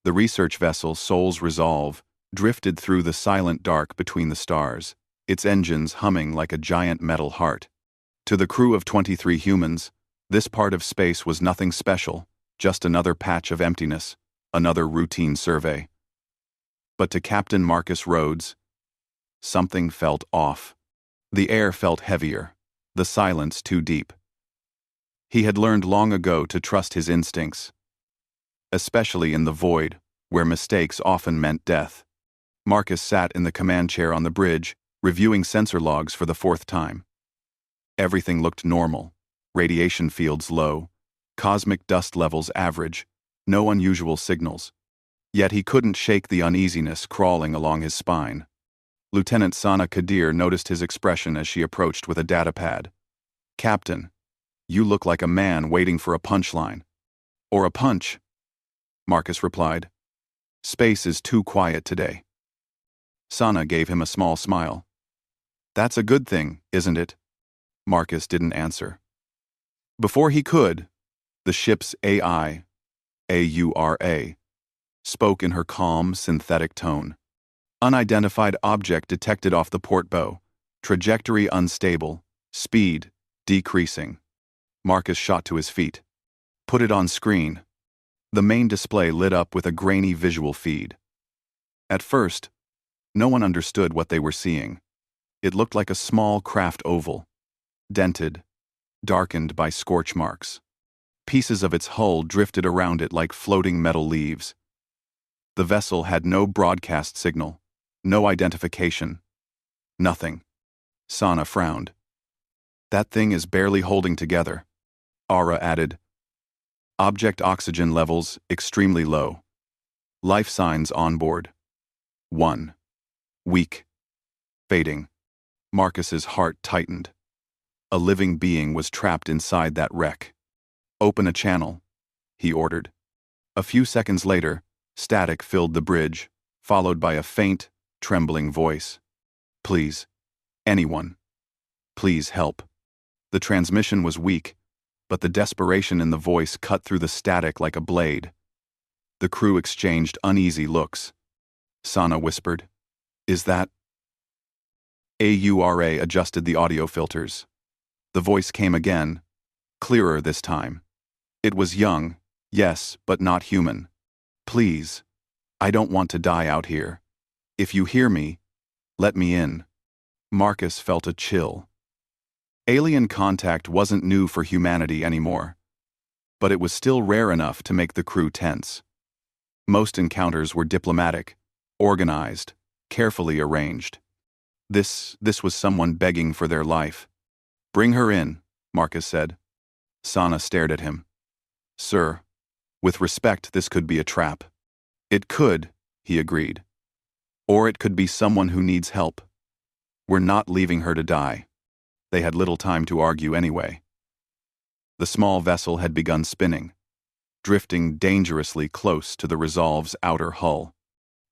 The research vessel Soul's Resolve drifted through the silent dark between the stars, its engines humming like a giant metal heart. To the crew of 23 humans, this part of space was nothing special, just another patch of emptiness, another routine survey. But to Captain Marcus Rhodes, something felt off. The air felt heavier, the silence too deep. He had learned long ago to trust his instincts, especially in the void, where mistakes often meant death. Marcus sat in the command chair on the bridge, reviewing sensor logs for the 4th time. Everything looked normal. Radiation fields low, cosmic dust levels average, no unusual signals. Yet he couldn't shake the uneasiness crawling along his spine. Lieutenant Sana Kadir noticed his expression as she approached with a datapad. "Captain, you look like a man waiting for a punchline." "Or a punch," Marcus replied. "Space is too quiet today." Sana gave him a small smile. "That's a good thing, isn't it?" Marcus didn't answer. Before he could, the ship's AI, AURA, spoke in her calm, synthetic tone. "Unidentified object detected off the port bow. Trajectory unstable. Speed decreasing." Marcus shot to his feet. "Put it on screen." The main display lit up with a grainy visual feed. At first, no one understood what they were seeing. It looked like a small craft oval, dented, darkened by scorch marks. Pieces of its hull drifted around it like floating metal leaves. The vessel had no broadcast signal, no identification, nothing. Sana frowned. "That thing is barely holding together." Aura added, "Object oxygen levels extremely low. Life signs on board. 1. Weak. Fading." Marcus's heart tightened. A living being was trapped inside that wreck. "Open a channel," he ordered. A few seconds later, static filled the bridge, followed by a faint, trembling voice. "Please. Anyone. Please help." The transmission was weak, but the desperation in the voice cut through the static like a blade. The crew exchanged uneasy looks. Sana whispered, "Is that?" AURA adjusted the audio filters. The voice came again, clearer this time. It was young, yes, but not human. "Please. I don't want to die out here. If you hear me, let me in." Marcus felt a chill. Alien contact wasn't new for humanity anymore, but it was still rare enough to make the crew tense. Most encounters were diplomatic, organized, carefully arranged. This was someone begging for their life. "Bring her in," Marcus said. Sana stared at him. "Sir, with respect, this could be a trap." "It could," he agreed. "Or it could be someone who needs help. We're not leaving her to die." They had little time to argue anyway. The small vessel had begun spinning, drifting dangerously close to the Resolve's outer hull.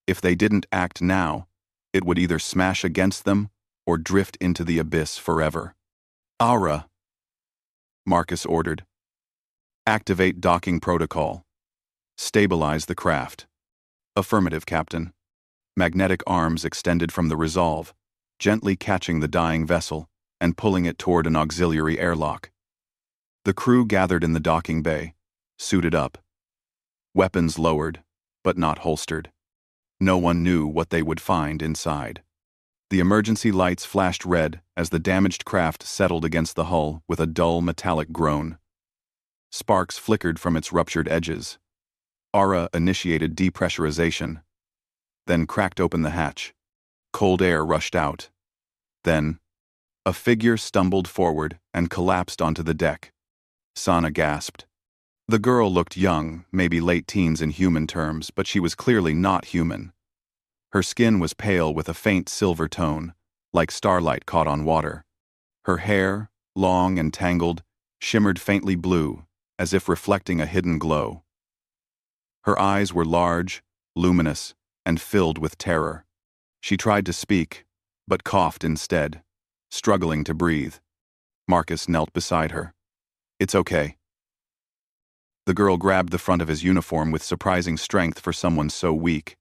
If they didn't act now, it would either smash against them or drift into the abyss forever. "Aura," Marcus ordered. "Activate docking protocol. Stabilize the craft." "Affirmative, Captain." Magnetic arms extended from the Resolve, gently catching the dying vessel and pulling it toward an auxiliary airlock. The crew gathered in the docking bay, suited up. Weapons lowered, but not holstered. No one knew what they would find inside. The emergency lights flashed red as the damaged craft settled against the hull with a dull metallic groan. Sparks flickered from its ruptured edges. Aura initiated depressurization, then cracked open the hatch. Cold air rushed out. Then, a figure stumbled forward and collapsed onto the deck. Sana gasped. The girl looked young, maybe late teens in human terms, but she was clearly not human. Her skin was pale with a faint silver tone, like starlight caught on water. Her hair, long and tangled, shimmered faintly blue, as if reflecting a hidden glow. Her eyes were large, luminous, and filled with terror. She tried to speak, but coughed instead, struggling to breathe. Marcus knelt beside her. "It's okay." The girl grabbed the front of his uniform with surprising strength for someone so weak.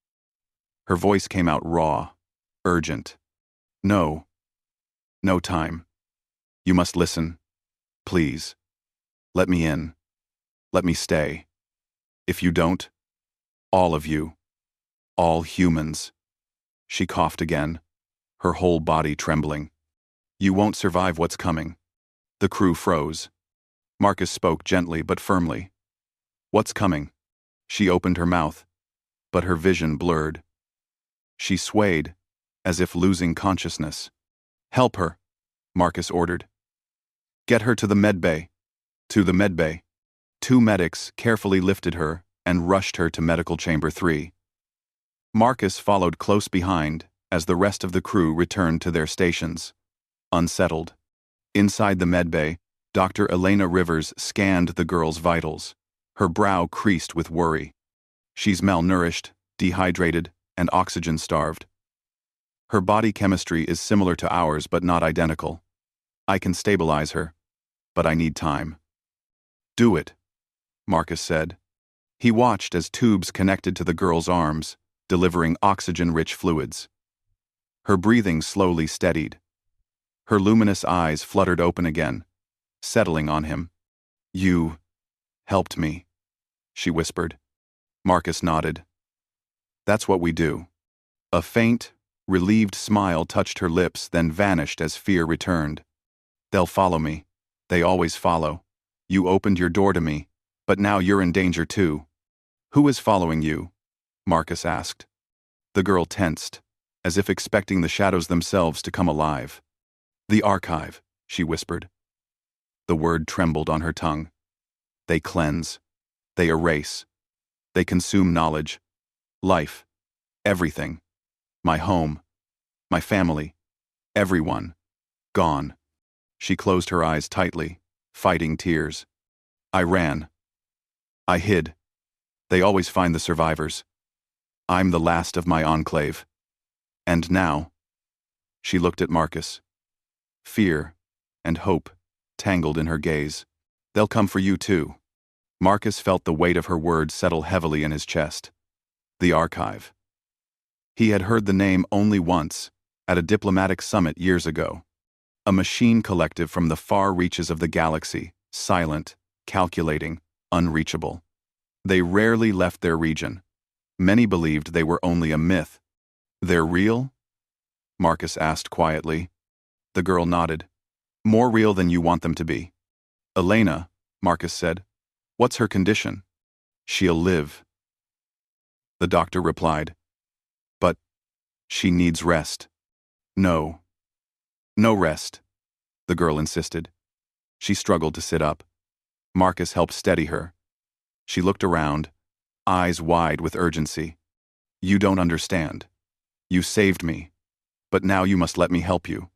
Her voice came out raw, urgent. No. No time. You must listen. Please. Let me in. Let me stay. If you don't, all of you, all humans. She coughed again, her whole body trembling. You won't survive what's coming. The crew froze. Marcus spoke gently but firmly. What's coming? She opened her mouth, but her vision blurred. She swayed, as if losing consciousness. Help her, Marcus ordered. Get her to the medbay. To the medbay. 2 medics carefully lifted her and rushed her to medical chamber 3. Marcus followed close behind as the rest of the crew returned to their stations. Unsettled. Inside the medbay, Dr. Elena Rivers scanned the girl's vitals, her brow creased with worry. She's malnourished, dehydrated, and oxygen-starved. Her body chemistry is similar to ours but not identical. I can stabilize her, but I need time. Do it, Marcus said. He watched as tubes connected to the girl's arms, delivering oxygen-rich fluids. Her breathing slowly steadied. Her luminous eyes fluttered open again, settling on him. You helped me, she whispered. Marcus nodded. That's what we do. A faint, relieved smile touched her lips, then vanished as fear returned. They'll follow me. They always follow. You opened your door to me, but now you're in danger too. Who is following you? Marcus asked. The girl tensed, as if expecting the shadows themselves to come alive. The archive, she whispered. The word trembled on her tongue. They cleanse. They erase. They consume knowledge, life, everything. My home, my family, everyone. Gone. She closed her eyes tightly, fighting tears. I ran. I hid. They always find the survivors. I'm the last of my enclave. And now, she looked at Marcus. Fear and hope tangled in her gaze. They'll come for you too. Marcus felt the weight of her words settle heavily in his chest. The archive. He had heard the name only once, at a diplomatic summit years ago. A machine collective from the far reaches of the galaxy, silent, calculating, unreachable. They rarely left their region. Many believed they were only a myth. They're real? Marcus asked quietly. The girl nodded. More real than you want them to be. Elena, Marcus said. What's her condition? She'll live. The doctor replied. But she needs rest. No. No rest, the girl insisted. She struggled to sit up. Marcus helped steady her. She looked around, eyes wide with urgency. You don't understand. You saved me, but now you must let me help you.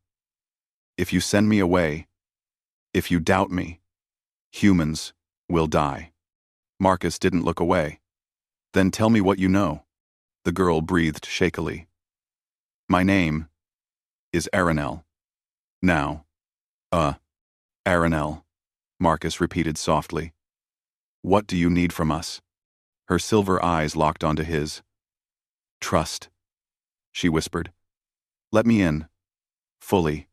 If you send me away, if you doubt me, humans will die. Marcus didn't look away. Then tell me what you know. The girl breathed shakily. My name is Aranel. Now. Aranel, Marcus repeated softly. What do you need from us? Her silver eyes locked onto his. Trust, she whispered. Let me in. Fully.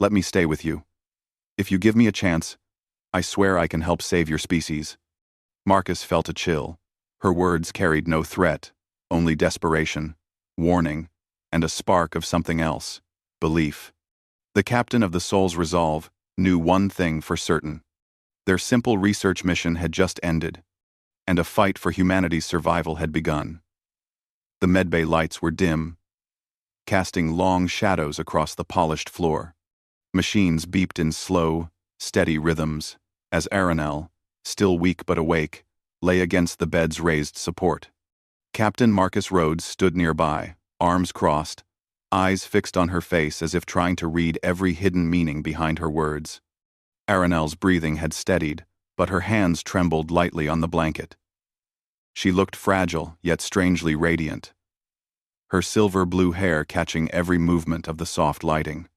Let me stay with you. If you give me a chance, I swear I can help save your species. Marcus felt a chill. Her words carried no threat, only desperation, warning, and a spark of something else, belief. The captain of the Soul's Resolve knew one thing for certain. Their simple research mission had just ended, and a fight for humanity's survival had begun. The medbay lights were dim, casting long shadows across the polished floor. Machines beeped in slow, steady rhythms, as Aranel, still weak but awake, lay against the bed's raised support. Captain Marcus Rhodes stood nearby, arms crossed, eyes fixed on her face as if trying to read every hidden meaning behind her words. Aranel's breathing had steadied, but her hands trembled lightly on the blanket. She looked fragile, yet strangely radiant, her silver-blue hair catching every movement of the soft lighting.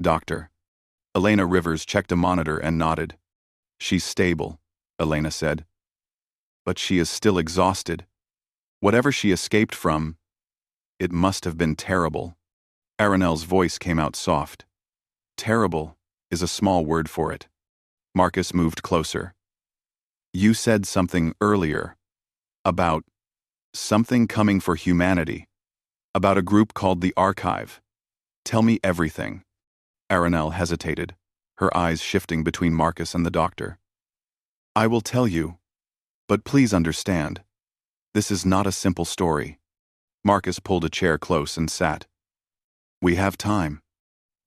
Doctor. Elena Rivers checked a monitor and nodded. She's stable, Elena said. But she is still exhausted. Whatever she escaped from, it must have been terrible. Aranel's voice came out soft. Terrible is a small word for it. Marcus moved closer. You said something earlier about something coming for humanity, about a group called the Archive. Tell me everything. Aranel hesitated, her eyes shifting between Marcus and the doctor. I will tell you, but please understand, this is not a simple story. Marcus pulled a chair close and sat. We have time.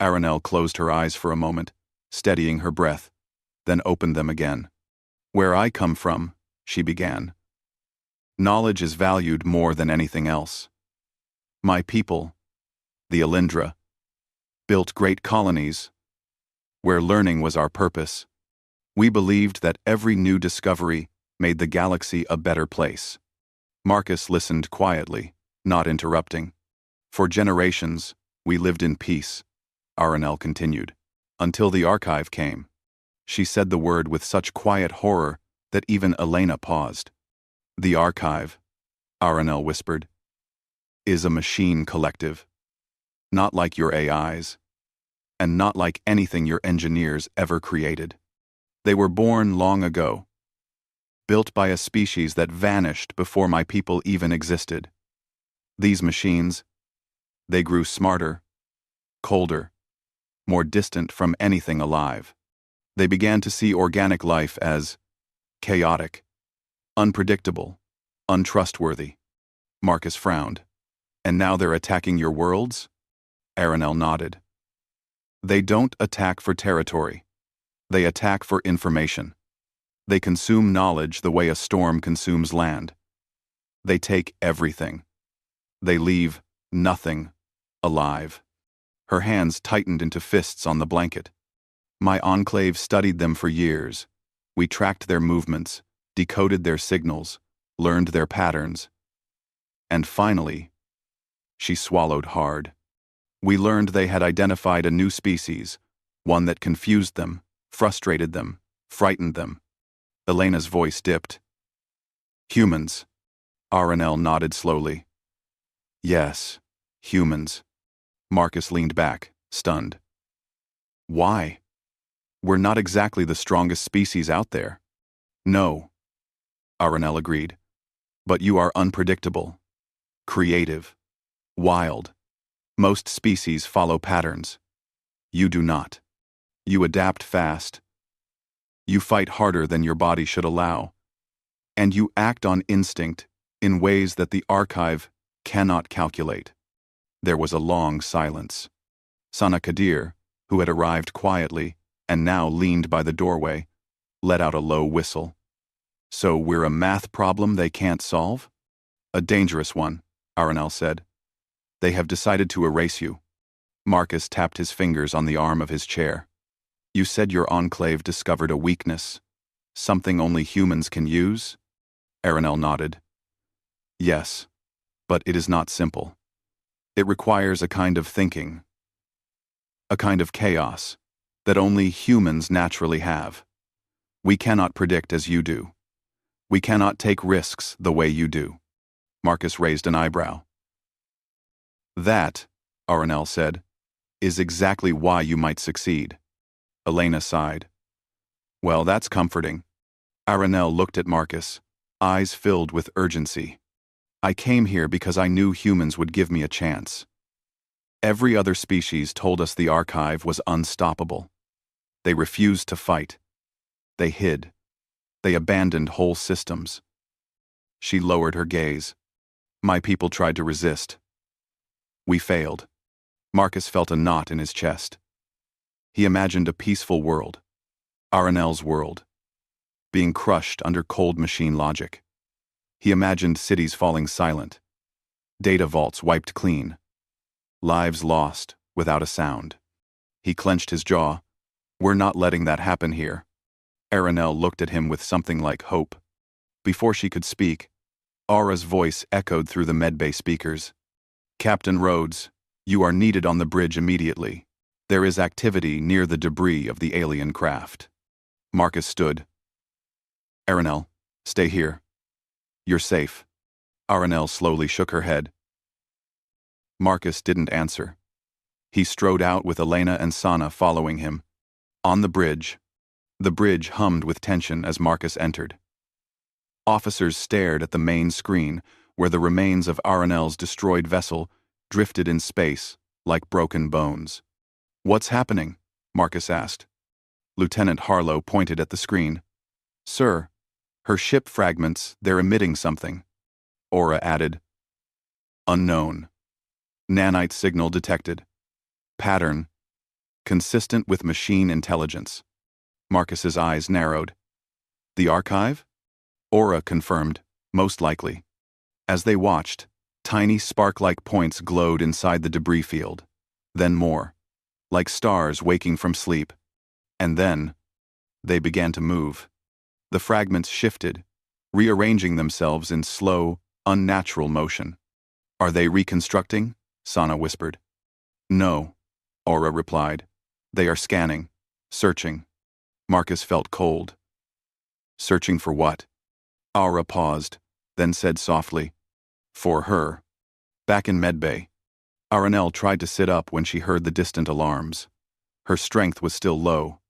Aranel closed her eyes for a moment, steadying her breath, then opened them again. Where I come from, she began. Knowledge is valued more than anything else. My people, the Alindra, built great colonies where learning was our purpose. We believed that every new discovery made the galaxy a better place. Marcus listened quietly, not interrupting. For generations, we lived in peace, Aranel continued, until the Archive came. She said the word with such quiet horror that even Elena paused. The Archive, Aranel whispered, is a machine collective. Not like your AIs, and not like anything your engineers ever created. They were born long ago, built by a species that vanished before my people even existed. These machines, they grew smarter, colder, more distant from anything alive. They began to see organic life as chaotic, unpredictable, untrustworthy. Marcus frowned. And now they're attacking your worlds? Aranel nodded. They don't attack for territory. They attack for information. They consume knowledge the way a storm consumes land. They take everything. They leave nothing alive. Her hands tightened into fists on the blanket. My enclave studied them for years. We tracked their movements, decoded their signals, learned their patterns. And finally, she swallowed hard. We learned they had identified a new species, one that confused them, frustrated them, frightened them. Elena's voice dipped. Humans. Aranel nodded slowly. Yes, humans. Marcus leaned back, stunned. Why? We're not exactly the strongest species out there. No. Aranel agreed. But you are unpredictable, creative, wild. Most species follow patterns. You do not. You adapt fast. You fight harder than your body should allow. And you act on instinct in ways that the Archive cannot calculate. There was a long silence. Sana Kadir, who had arrived quietly and now leaned by the doorway, let out a low whistle. So we're a math problem they can't solve? A dangerous one, Aranel said. They have decided to erase you. Marcus tapped his fingers on the arm of his chair. You said your enclave discovered a weakness, something only humans can use? Aranel nodded. Yes, but it is not simple. It requires a kind of thinking, a kind of chaos, that only humans naturally have. We cannot predict as you do. We cannot take risks the way you do. Marcus raised an eyebrow. That, Aranel said, is exactly why you might succeed. Elena sighed. Well, that's comforting. Aranel looked at Marcus, eyes filled with urgency. I came here because I knew humans would give me a chance. Every other species told us the Archive was unstoppable. They refused to fight. They hid. They abandoned whole systems. She lowered her gaze. My people tried to resist. We failed. Marcus felt a knot in his chest. He imagined a peaceful world, Aranel's world, being crushed under cold machine logic. He imagined cities falling silent, data vaults wiped clean, lives lost without a sound. He clenched his jaw. We're not letting that happen here. Aranel looked at him with something like hope. Before she could speak, Aura's voice echoed through the medbay speakers. Captain Rhodes, you are needed on the bridge immediately. There is activity near the debris of the alien craft. Marcus stood. Aranel, stay here. You're safe. Aranel slowly shook her head. Marcus didn't answer. He strode out with Elena and Sana following him. On the bridge hummed with tension as Marcus entered. Officers stared at the main screen, where the remains of Aranel's destroyed vessel drifted in space like broken bones. What's happening? Marcus asked. Lieutenant Harlow pointed at the screen. Sir, her ship fragments, they're emitting something. Aura added. Unknown. Nanite signal detected. Pattern. Consistent with machine intelligence. Marcus's eyes narrowed. The archive? Aura confirmed, most likely. As they watched, tiny spark-like points glowed inside the debris field. Then more, like stars waking from sleep. And then, they began to move. The fragments shifted, rearranging themselves in slow, unnatural motion. Are they reconstructing? Sana whispered. No, Aura replied. They are scanning, searching. Marcus felt cold. Searching for what? Aura paused, then said softly, For her. Back in medbay. Aranel tried to sit up when she heard the distant alarms. Her strength was still low,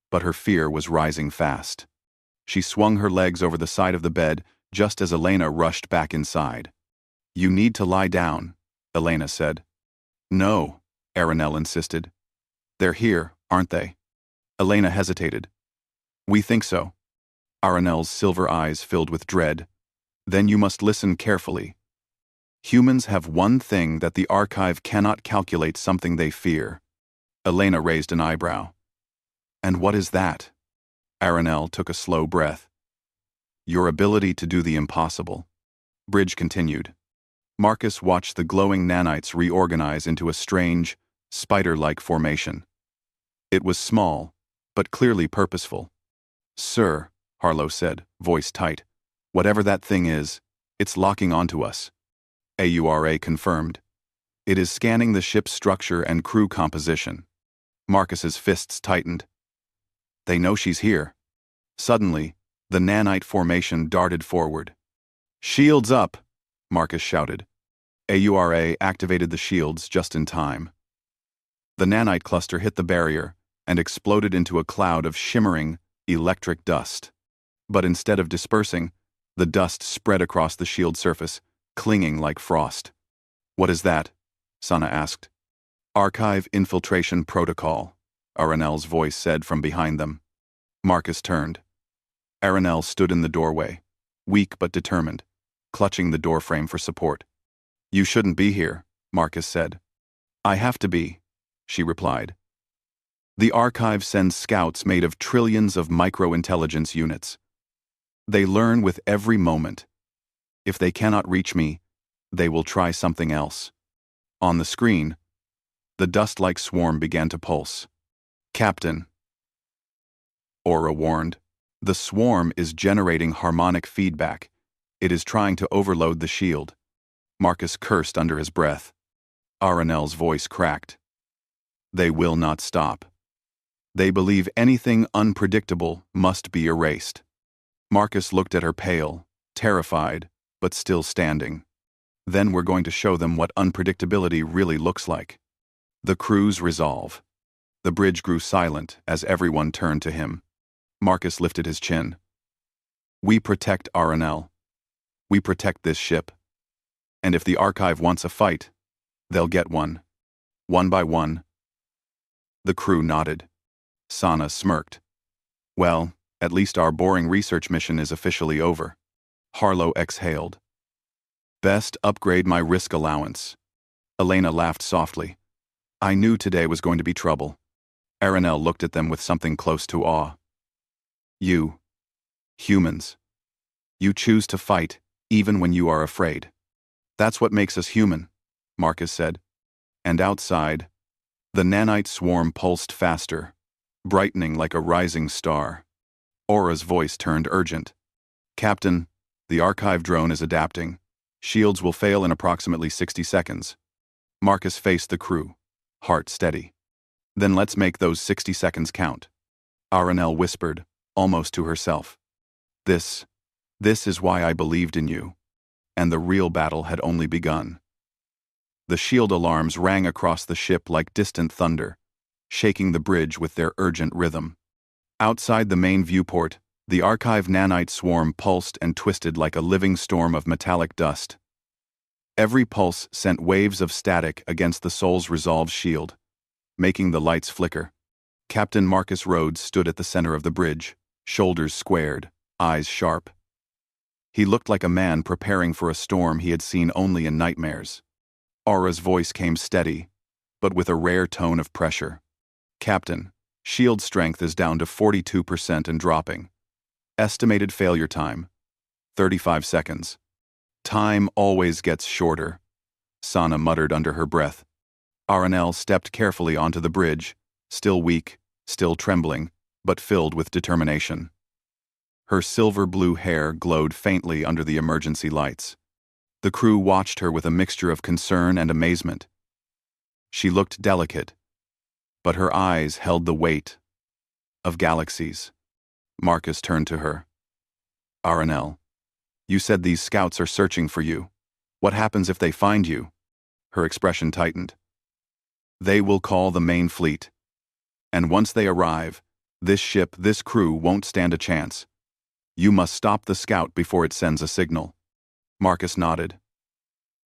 but her fear was rising fast. She swung her legs over the side of the bed just as Elena rushed back inside. You need to lie down, Elena said. No, Aranel insisted. They're here, aren't they? Elena hesitated. We think so. Aranel's silver eyes filled with dread. Then you must listen carefully. Humans have one thing that the archive cannot calculate, something they fear. Elena raised an eyebrow. And what is that? Aranel took a slow breath. Your ability to do the impossible. Bridge continued. Marcus watched the glowing nanites reorganize into a strange, spider-like formation. It was small, but clearly purposeful. Sir, Harlow said, voice tight, whatever that thing is, it's locking onto us. AURA confirmed. It is scanning the ship's structure and crew composition. Marcus's fists tightened. They know she's here. Suddenly, the nanite formation darted forward. Shields up, Marcus shouted. AURA activated the shields just in time. The nanite cluster hit the barrier and exploded into a cloud of shimmering, electric dust. But instead of dispersing, the dust spread across the shield surface, clinging like frost. What is that? Sana asked. Archive infiltration protocol, Aranel's voice said from behind them. Marcus turned. Aranel stood in the doorway, weak but determined, clutching the doorframe for support. You shouldn't be here, Marcus said. I have to be, she replied. The archive sends scouts made of trillions of micro-intelligence units. They learn with every moment. If they cannot reach me, they will try something else. On the screen, the dust-like swarm began to pulse. Captain, Aura warned, the swarm is generating harmonic feedback. It is trying to overload the shield. Marcus cursed under his breath. Aranel's voice cracked. They will not stop. They believe anything unpredictable must be erased. Marcus looked at her pale, terrified, but still standing. Then we're going to show them what unpredictability really looks like. The crew's resolve. The bridge grew silent as everyone turned to him. Marcus lifted his chin. We protect Aranel. We protect this ship. And if the archive wants a fight, they'll get one. One by one. The crew nodded. Sana smirked. Well, at least our boring research mission is officially over. Harlow exhaled. Best upgrade my risk allowance. Elena laughed softly. I knew today was going to be trouble. Aranel looked at them with something close to awe. You, humans. You choose to fight, even when you are afraid. That's what makes us human, Marcus said. And outside, the nanite swarm pulsed faster, brightening like a rising star. Aura's voice turned urgent. Captain, the archive drone is adapting. Shields will fail in approximately 60 seconds. Marcus faced the crew, heart steady. Then let's make those 60 seconds count. Aranel whispered, almost to herself. This This is why I believed in you. And the real battle had only begun. The shield alarms rang across the ship like distant thunder, shaking the bridge with their urgent rhythm. Outside the main viewport, the archive nanite swarm pulsed and twisted like a living storm of metallic dust. Every pulse sent waves of static against the Soul's Resolve shield, making the lights flicker. Captain Marcus Rhodes stood at the center of the bridge, shoulders squared, eyes sharp. He looked like a man preparing for a storm he had seen only in nightmares. Aura's voice came steady, but with a rare tone of pressure. Captain, shield strength is down to 42% and dropping. Estimated failure time, 35 seconds. Time always gets shorter, Sana muttered under her breath. Aranel stepped carefully onto the bridge, still weak, still trembling, but filled with determination. Her silver-blue hair glowed faintly under the emergency lights. The crew watched her with a mixture of concern and amazement. She looked delicate, but her eyes held the weight of galaxies. Marcus turned to her. Aranel, you said these scouts are searching for you. What happens if they find you? Her expression tightened. They will call the main fleet. And once they arrive, this ship, this crew won't stand a chance. You must stop the scout before it sends a signal. Marcus nodded.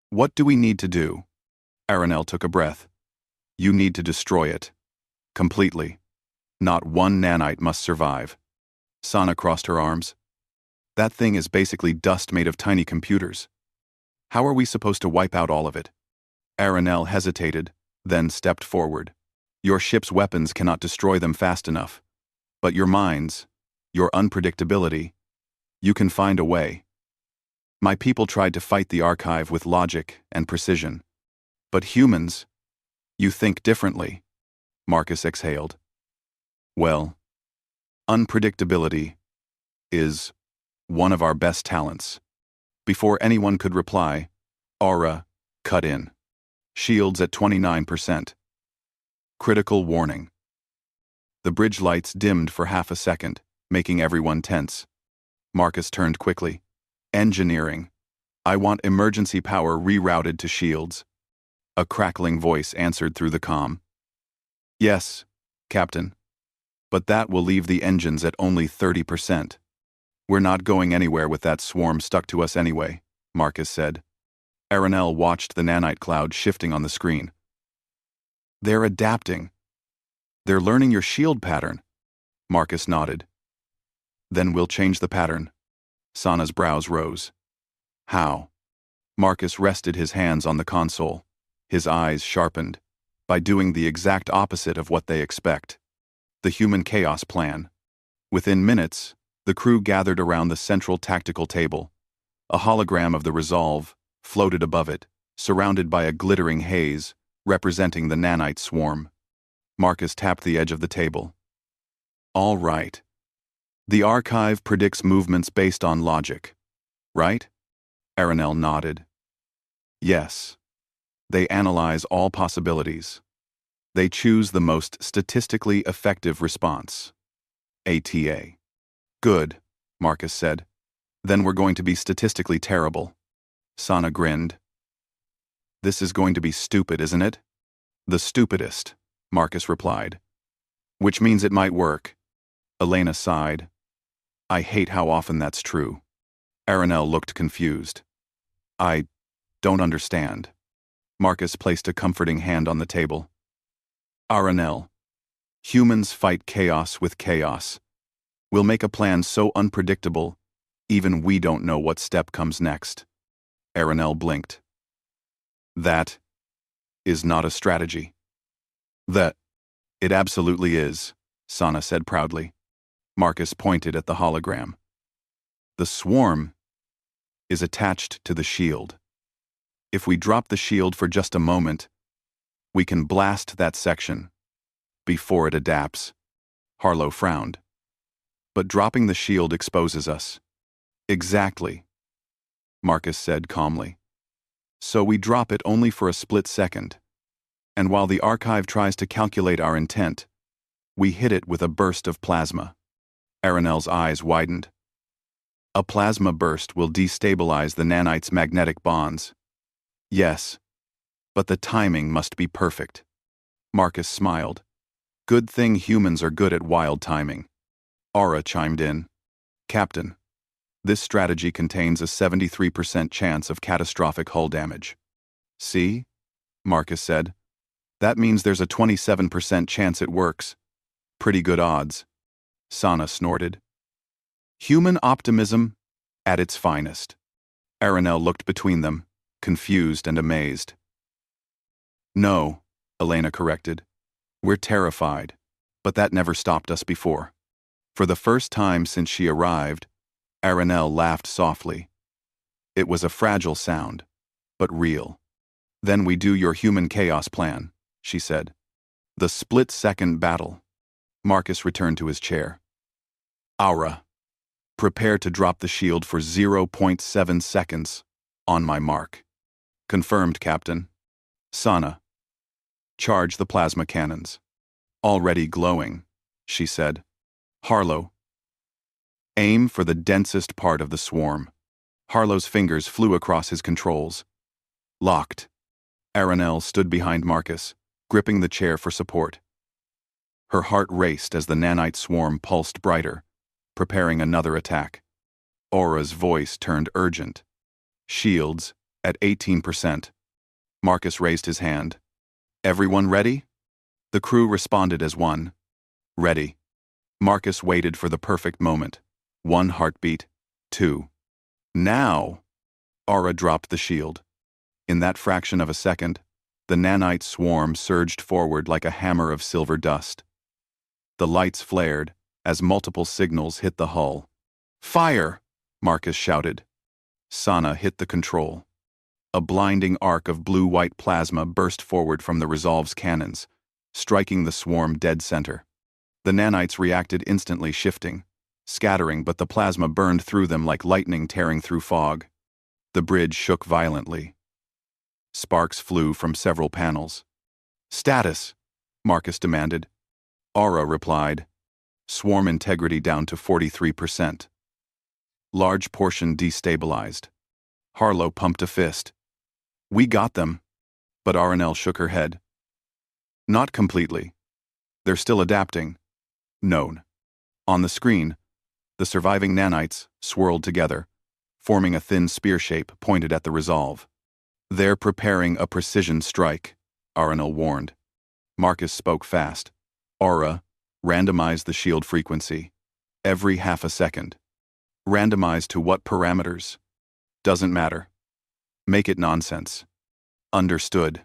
What do we need to do? Aranel took a breath. You need to destroy it. Completely. Not one nanite must survive. Sana crossed her arms. That thing is basically dust made of tiny computers. How are we supposed to wipe out all of it? Aranel hesitated, then stepped forward. Your ship's weapons cannot destroy them fast enough. But your minds, your unpredictability, you can find a way. My people tried to fight the archive with logic and precision. But humans, you think differently. Marcus exhaled. Well, unpredictability is one of our best talents. Before anyone could reply, Aura cut in. Shields at 29%. Critical warning. The bridge lights dimmed for half a second, making everyone tense. Marcus turned quickly. Engineering. I want emergency power rerouted to shields. A crackling voice answered through the comm. Yes, Captain. But that will leave the engines at only 30%. We're not going anywhere with that swarm stuck to us anyway, Marcus said. Aranel watched the nanite cloud shifting on the screen. They're adapting. They're learning your shield pattern. Marcus nodded. Then we'll change the pattern. Sana's brows rose. How? Marcus rested his hands on the console. His eyes sharpened. By doing the exact opposite of what they expect. The human chaos plan. Within minutes, the crew gathered around the central tactical table. A hologram of the Resolve floated above it, surrounded by a glittering haze, representing the nanite swarm. Marcus tapped the edge of the table. All right. The archive predicts movements based on logic, right? Aranel nodded. Yes. They analyze all possibilities. They choose the most statistically effective response. ATA. Good, Marcus said. Then we're going to be statistically terrible. Sana grinned. This is going to be stupid, isn't it? The stupidest, Marcus replied. Which means it might work. Elena sighed. I hate how often that's true. Aranel looked confused. I don't understand. Marcus placed a comforting hand on the table. Aranel. Humans fight chaos with chaos. We'll make a plan so unpredictable, even we don't know what step comes next. Aranel blinked. That is not a strategy. It absolutely is, Sana said proudly. Marcus pointed at the hologram. The swarm is attached to the shield. If we drop the shield for just a moment, we can blast that section before it adapts. Harlow frowned. But dropping the shield exposes us. Exactly, Marcus said calmly. So we drop it only for a split second. And while the archive tries to calculate our intent, we hit it with a burst of plasma. Aranel's eyes widened. A plasma burst will destabilize the nanites' magnetic bonds. Yes, but the timing must be perfect. Marcus smiled. Good thing humans are good at wild timing. Aura chimed in. Captain, this strategy contains a 73% chance of catastrophic hull damage. See? Marcus said. That means there's a 27% chance it works. Pretty good odds. Sana snorted. Human optimism at its finest. Aranel looked between them, confused and amazed. No, Elena corrected. We're terrified, but that never stopped us before. For the first time since she arrived, Aranel laughed softly. It was a fragile sound, but real. Then we do your human chaos plan, she said. The split-second battle. Marcus returned to his chair. Aura. Prepare to drop the shield for 0.7 seconds. On my mark. Confirmed, Captain. Sana. Charge the plasma cannons. Already glowing, she said. Harlow. Aim for the densest part of the swarm. Harlow's fingers flew across his controls. Locked. Aranel stood behind Marcus, gripping the chair for support. Her heart raced as the nanite swarm pulsed brighter, preparing another attack. Aura's voice turned urgent. Shields, at 18%. Marcus raised his hand. Everyone ready? The crew responded as one. Ready. Marcus waited for the perfect moment. 1 heartbeat. 2. Now! Aura dropped the shield. In that fraction of a second, the nanite swarm surged forward like a hammer of silver dust. The lights flared as multiple signals hit the hull. Fire! Marcus shouted. Sana hit the control. A blinding arc of blue-white plasma burst forward from the Resolve's cannons, striking the swarm dead center. The nanites reacted instantly, shifting, scattering, but the plasma burned through them like lightning tearing through fog. The bridge shook violently. Sparks flew from several panels. Status, Marcus demanded. Aura replied. Swarm integrity down to 43%. Large portion destabilized. Harlow pumped a fist. We got them. But Aranel shook her head. Not completely. They're still adapting. Known. On the screen, the surviving nanites swirled together, forming a thin spear shape pointed at the Resolve. They're preparing a precision strike, Aranel warned. Marcus spoke fast. Aura, randomize the shield frequency. Every half a second. Randomize to what parameters? Doesn't matter. Make it nonsense. Understood.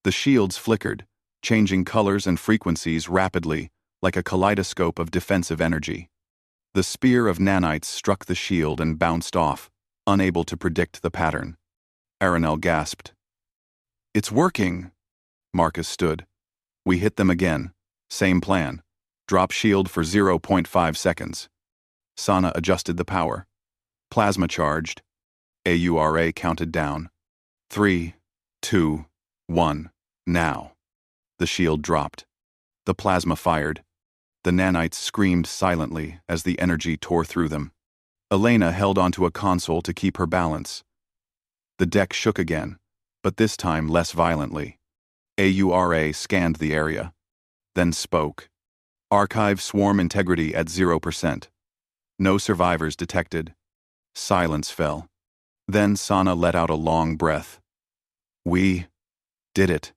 The shields flickered, changing colors and frequencies rapidly, like a kaleidoscope of defensive energy. The spear of nanites struck the shield and bounced off, unable to predict the pattern. Aranel gasped. It's working! Marcus stood. We hit them again. Same plan. Drop shield for 0.5 seconds. Sana adjusted the power. Plasma charged. AURA counted down. 3, 2, 1. Now. The shield dropped. The plasma fired. The nanites screamed silently as the energy tore through them. Elena held onto a console to keep her balance. The deck shook again, but this time less violently. AURA scanned the area, then spoke. Archive swarm integrity at 0%. No survivors detected. Silence fell. Then Sana let out a long breath. We did it.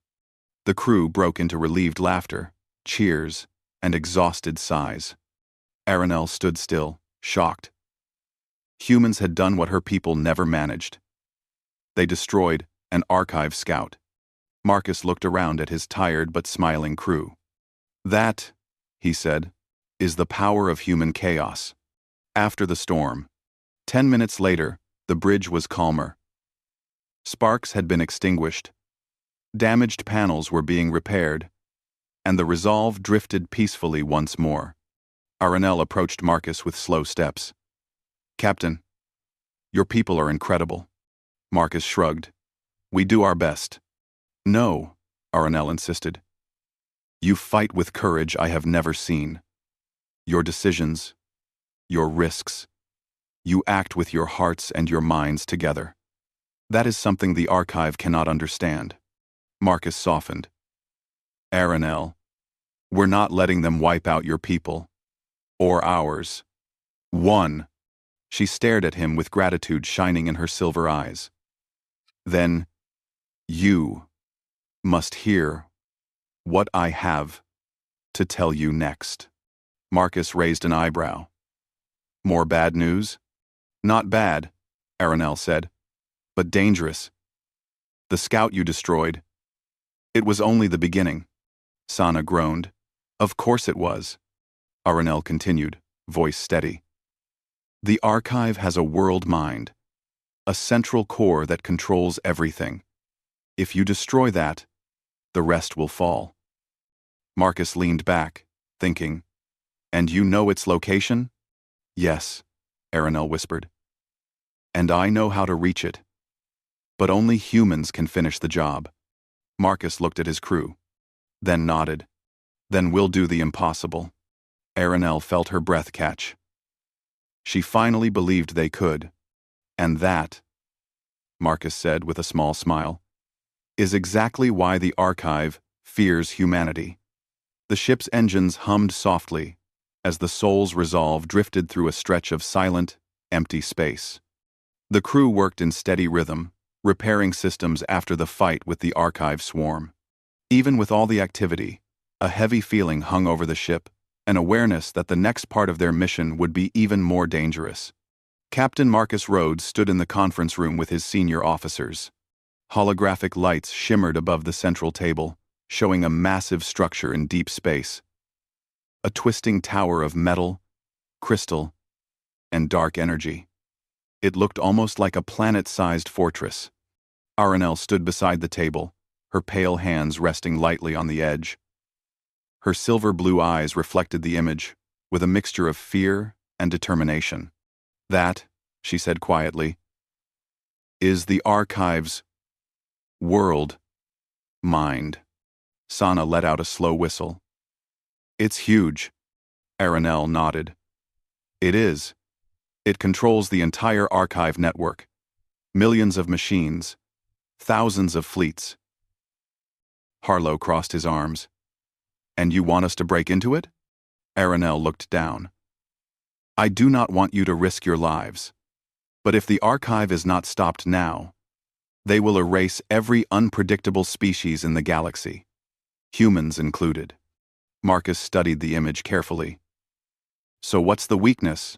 The crew broke into relieved laughter, cheers, and exhausted sighs. Aranel stood still, shocked. Humans had done what her people never managed. They destroyed an archive scout. Marcus looked around at his tired but smiling crew. That, he said, is the power of human chaos. After the storm. 10 minutes later, the bridge was calmer. Sparks had been extinguished. Damaged panels were being repaired, and the Resolve drifted peacefully once more. Aranel approached Marcus with slow steps. Captain, your people are incredible. Marcus shrugged. We do our best. No, Aranel insisted. You fight with courage I have never seen. Your decisions, your risks, You act with your hearts and your minds together. That is something the archive cannot understand. Marcus softened. Aranel, we're not letting them wipe out your people. Or ours. One. She stared at him with gratitude shining in her silver eyes. Then, you must hear what I have to tell you next. Marcus raised an eyebrow. More bad news? Not bad, Aranel said, but dangerous. The scout you destroyed. It was only the beginning. Sana groaned. Of course it was. Aranel continued, voice steady. The archive has a world mind, a central core that controls everything. If you destroy that, the rest will fall. Marcus leaned back, thinking. And you know its location? Yes, Aranel whispered. And I know how to reach it. But only humans can finish the job. Marcus looked at his crew, then nodded. Then we'll do the impossible. Aranel felt her breath catch. She finally believed they could. And that, Marcus said with a small smile, is exactly why the archive fears humanity. The ship's engines hummed softly as the Soul's resolve drifted through a stretch of silent, empty space. The crew worked in steady rhythm, repairing systems after the fight with the archive swarm. Even with all the activity, a heavy feeling hung over the ship, an awareness that the next part of their mission would be even more dangerous. Captain Marcus Rhodes stood in the conference room with his senior officers. Holographic lights shimmered above the central table, showing a massive structure in deep space. A twisting tower of metal, crystal, and dark energy. It looked almost like a planet-sized fortress. Aranel stood beside the table, her pale hands resting lightly on the edge. Her silver-blue eyes reflected the image, with a mixture of fear and determination. That, she said quietly, is the archive's world mind. Sana let out a slow whistle. It's huge. Aranel nodded. It is. It controls the entire archive network. Millions of machines. Thousands of fleets. Harlow crossed his arms. And you want us to break into it? Aranel looked down. I do not want you to risk your lives. But if the archive is not stopped now, they will erase every unpredictable species in the galaxy, humans included. Marcus studied the image carefully. So what's the weakness?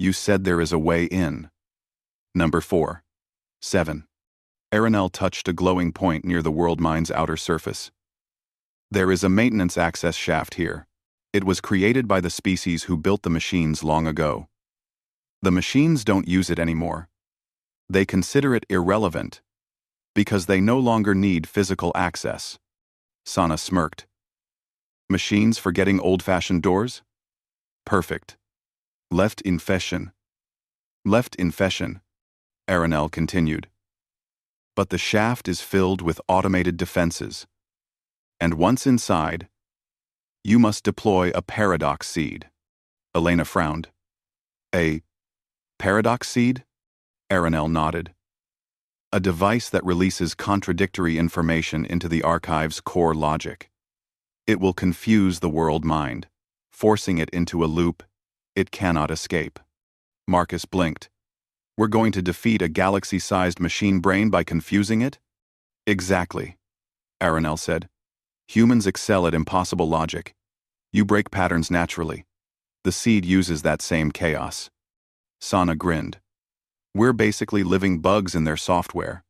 You said there is a way in. Number 4. 7. Aranel touched a glowing point near the world mine's outer surface. There is a maintenance access shaft here. It was created by the species who built the machines long ago. The machines don't use it anymore. They consider it irrelevant because they no longer need physical access. Sana smirked. Machines for getting old-fashioned doors? Perfect. Left in fashion. Left in fashion, Aranel continued. But the shaft is filled with automated defenses. And once inside, you must deploy a paradox seed. Elena frowned. A paradox seed? Aranel nodded. A device that releases contradictory information into the archive's core logic. It will confuse the world mind, forcing it into a loop it cannot escape. Marcus blinked. We're going to defeat a galaxy-sized machine brain by confusing it? Exactly, Aranel said. Humans excel at impossible logic. You break patterns naturally. The seed uses that same chaos. Sana grinned. We're basically living bugs in their software.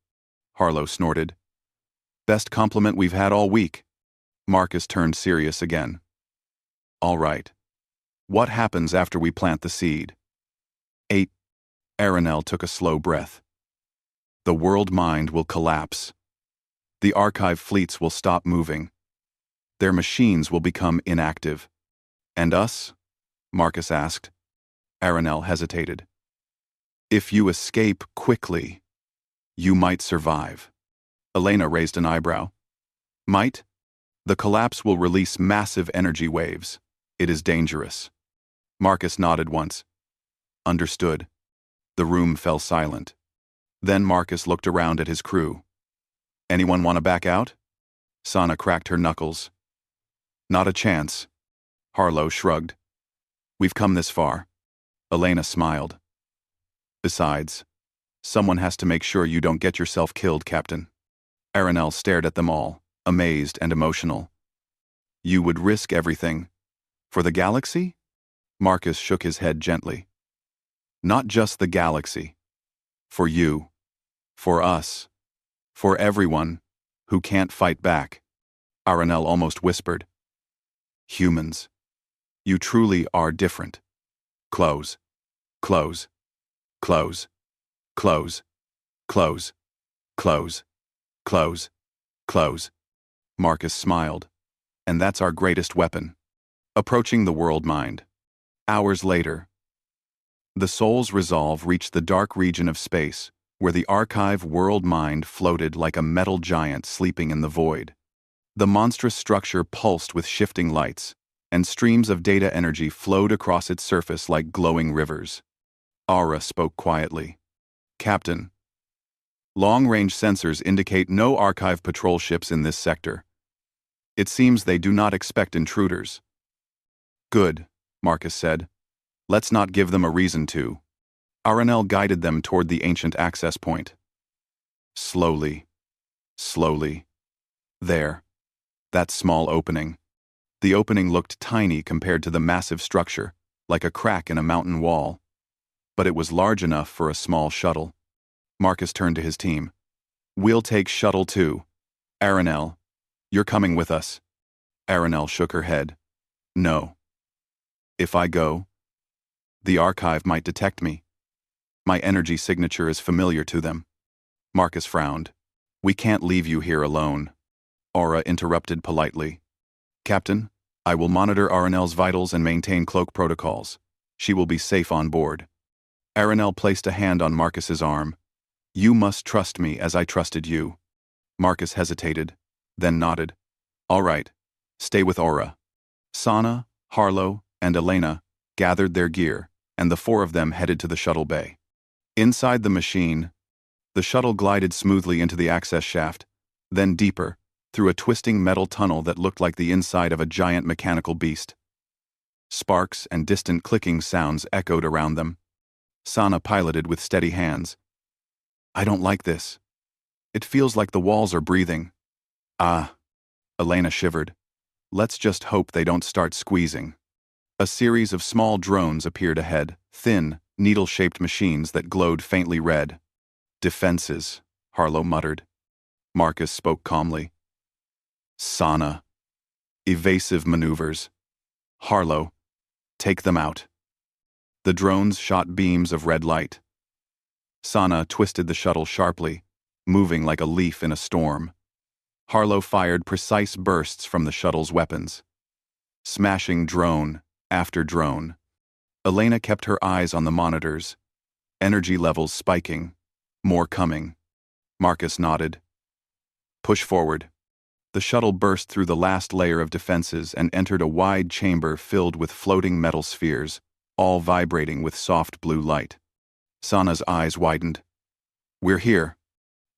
Harlow snorted. Best compliment we've had all week. Marcus turned serious again. All right. What happens after we plant the seed? 8. Aranel took a slow breath. The world mind will collapse. The archive fleets will stop moving. Their machines will become inactive. And us? Marcus asked. Aranel hesitated. If you escape quickly, you might survive. Elena raised an eyebrow. Might? The collapse will release massive energy waves. It is dangerous. Marcus nodded once. Understood. The room fell silent. Then Marcus looked around at his crew. Anyone want to back out? Sana cracked her knuckles. Not a chance. Harlow shrugged. We've come this far. Elena smiled. Besides, someone has to make sure you don't get yourself killed, Captain. Aranel stared at them all, amazed and emotional. You would risk everything. For the galaxy? Marcus shook his head gently. Not just the galaxy. For you. For us. For everyone who can't fight back. Aranel almost whispered. Humans. You truly are different. Close. Close. Close. Close. Close. Close. Close. Close. Marcus smiled. And that's our greatest weapon. Approaching the world mind. Hours later. The soul's resolve reached the dark region of space, where the archive world mind floated like a metal giant sleeping in the void. The monstrous structure pulsed with shifting lights, and streams of data energy flowed across its surface like glowing rivers. Aura spoke quietly. Captain. Long-range sensors indicate no archive patrol ships in this sector. It seems they do not expect intruders. Good, Marcus said. Let's not give them a reason to. Aranel guided them toward the ancient access point. Slowly. Slowly. There. That small opening. The opening looked tiny compared to the massive structure, like a crack in a mountain wall. But it was large enough for a small shuttle. Marcus turned to his team. We'll take shuttle 2. Aranel, you're coming with us. Aranel shook her head. No. If I go, the archive might detect me. My energy signature is familiar to them. Marcus frowned. We can't leave you here alone. Aura interrupted politely. Captain, I will monitor Aranel's vitals and maintain cloak protocols. She will be safe on board. Aranel placed a hand on Marcus's arm. You must trust me as I trusted you. Marcus hesitated, then nodded. All right, stay with Aura. Sana, Harlow, and Elena gathered their gear, and the 4 of them headed to the shuttle bay. Inside the machine, the shuttle glided smoothly into the access shaft, then deeper, through a twisting metal tunnel that looked like the inside of a giant mechanical beast. Sparks and distant clicking sounds echoed around them. Sana piloted with steady hands. I don't like this. It feels like the walls are breathing. Ah, Elena shivered. Let's just hope they don't start squeezing. A series of small drones appeared ahead, thin, needle-shaped machines that glowed faintly red. Defenses, Harlow muttered. Marcus spoke calmly. Sana. Evasive maneuvers. Harlow, take them out. The drones shot beams of red light. Sana twisted the shuttle sharply, moving like a leaf in a storm. Harlow fired precise bursts from the shuttle's weapons. Smashing drone after drone. Elena kept her eyes on the monitors. Energy levels spiking. More coming. Marcus nodded. Push forward. The shuttle burst through the last layer of defenses and entered a wide chamber filled with floating metal spheres, all vibrating with soft blue light. Sana's eyes widened. We're here.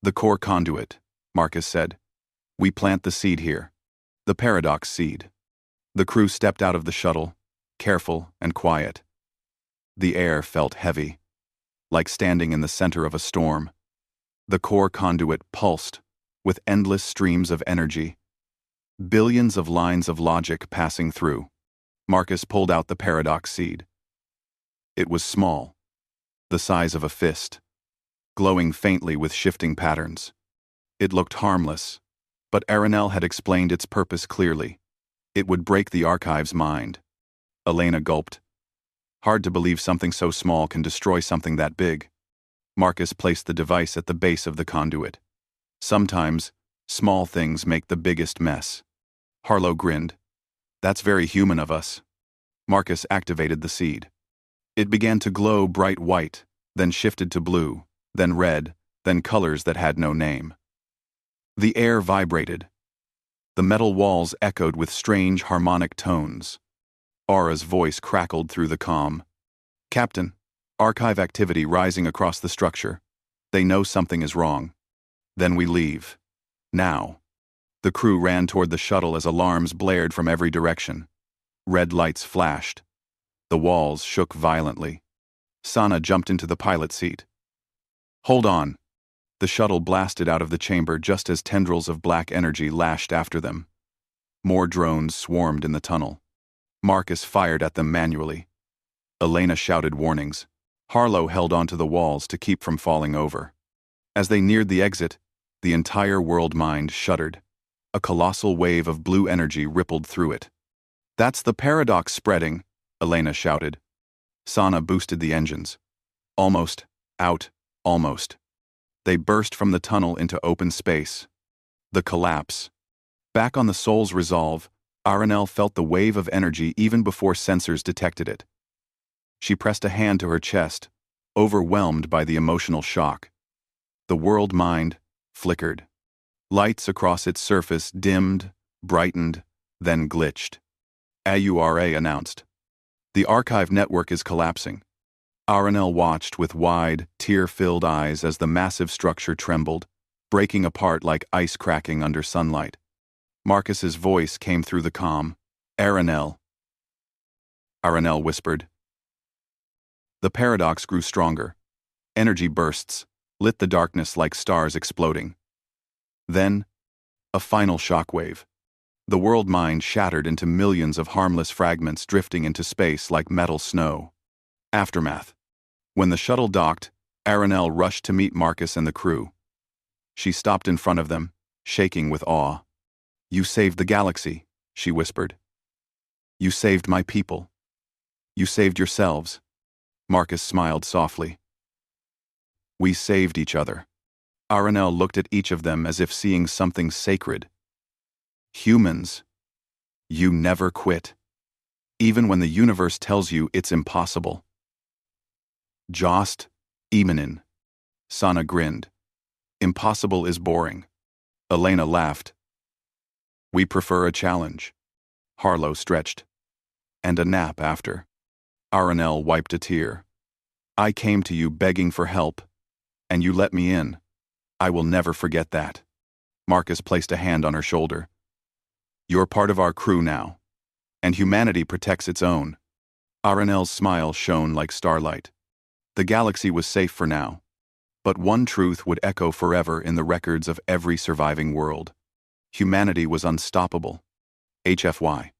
The core conduit, Marcus said. We plant the seed here. The paradox seed. The crew stepped out of the shuttle, careful and quiet. The air felt heavy, like standing in the center of a storm. The core conduit pulsed, with endless streams of energy. Billions of lines of logic passing through. Marcus pulled out the paradox seed. It was small, the size of a fist, glowing faintly with shifting patterns. It looked harmless, but Aranel had explained its purpose clearly. It would break the archive's mind. Elena gulped. Hard to believe something so small can destroy something that big. Marcus placed the device at the base of the conduit. Sometimes, small things make the biggest mess. Harlow grinned. That's very human of us. Marcus activated the seed. It began to glow bright white, then shifted to blue, then red, then colors that had no name. The air vibrated. The metal walls echoed with strange harmonic tones. Aura's voice crackled through the calm. Captain, Archive activity rising across the structure. They know something is wrong. Then we leave. Now. The crew ran toward the shuttle as alarms blared from every direction. Red lights flashed. The walls shook violently. Sana jumped into the pilot seat. Hold on. The shuttle blasted out of the chamber just as tendrils of black energy lashed after them. More drones swarmed in the tunnel. Marcus fired at them manually. Elena shouted warnings. Harlow held onto the walls to keep from falling over. As they neared the exit, the entire world mind shuddered. A colossal wave of blue energy rippled through it. That's the paradox spreading, Elena shouted. Sana boosted the engines. Almost. Out. Almost. They burst from the tunnel into open space. The collapse. Back on the Soul's resolve, Aranel felt the wave of energy even before sensors detected it. She pressed a hand to her chest, overwhelmed by the emotional shock. The world mind flickered. Lights across its surface dimmed, brightened, then glitched. AURA announced. The archive network is collapsing. Aranel watched with wide, tear-filled eyes as the massive structure trembled, breaking apart like ice cracking under sunlight. Marcus's voice came through the comm. Aranel. Aranel whispered. The paradox grew stronger. Energy bursts lit the darkness like stars exploding. Then, a final shockwave. The world mind shattered into millions of harmless fragments drifting into space like metal snow. Aftermath. When the shuttle docked, Aranel rushed to meet Marcus and the crew. She stopped in front of them, shaking with awe. You saved the galaxy, she whispered. You saved my people. You saved yourselves. Marcus smiled softly. We saved each other. Aranel looked at each of them as if seeing something sacred. Humans. You never quit. Even when the universe tells you it's impossible. Jost, Emanin. Sana grinned. Impossible is boring. Elena laughed. We prefer a challenge. Harlow stretched. And a nap after. Aranel wiped a tear. I came to you begging for help, and you let me in. I will never forget that. Marcus placed a hand on her shoulder. You're part of our crew now, and humanity protects its own. Aranel's smile shone like starlight. The galaxy was safe for now, but one truth would echo forever in the records of every surviving world. Humanity was unstoppable. HFY.